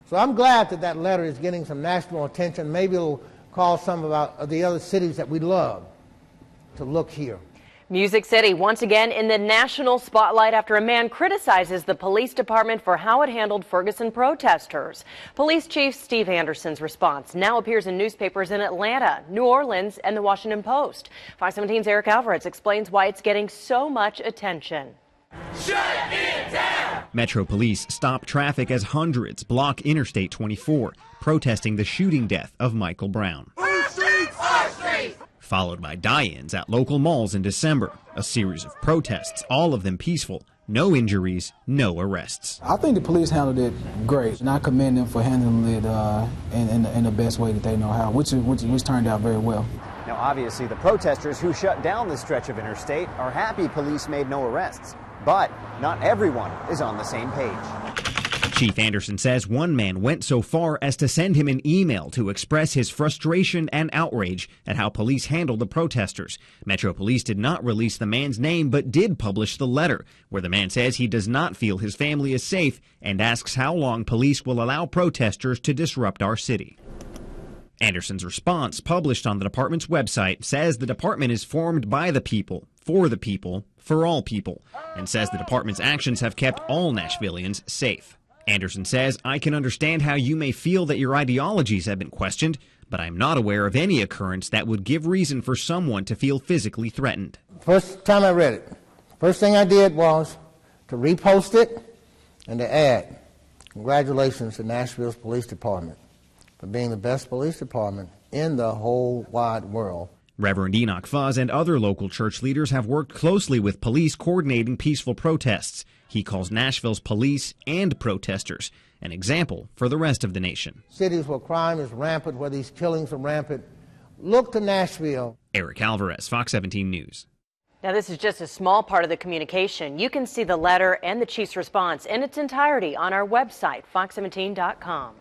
So I'm glad that that letter is getting some national attention. Maybe it'll call some of the other cities that we love to look here. Music City once again in the national spotlight after a man criticizes the police department for how it handled Ferguson protesters. Police Chief Steve Anderson's response now appears in newspapers in Atlanta, New Orleans, and the Washington Post. Fox 17's Eric Alvarez explains why it's getting so much attention. Shut it down! Metro Police stop traffic as hundreds block Interstate 24, protesting the shooting death of Michael Brown. Our streets! Our streets! Followed by die-ins at local malls in December. A series of protests, all of them peaceful. No injuries, no arrests. I think the police handled it great, and I commend them for handling it in the best way that they know how, which turned out very well. Now, obviously, the protesters who shut down this stretch of interstate are happy police made no arrests. But not everyone is on the same page. Chief Anderson says one man went so far as to send him an email to express his frustration and outrage at how police handled the protesters. Metro Police did not release the man's name but did publish the letter, where the man says he does not feel his family is safe and asks how long police will allow protesters to disrupt our city. Anderson's response, published on the department's website, says the department is formed by the people, for all people, and says the department's actions have kept all Nashvillians safe. Anderson says, I can understand how you may feel that your ideologies have been questioned, but I'm not aware of any occurrence that would give reason for someone to feel physically threatened. First time I read it, first thing I did was to repost it and to add, congratulations to Nashville's police department for being the best police department in the whole wide world. Reverend Enoch Fuzz and other local church leaders have worked closely with police coordinating peaceful protests. He calls Nashville's police and protesters an example for the rest of the nation. Cities where crime is rampant, where these killings are rampant, look to Nashville. Eric Alvarez, Fox 17 News. Now, this is just a small part of the communication. You can see the letter and the chief's response in its entirety on our website, fox17.com.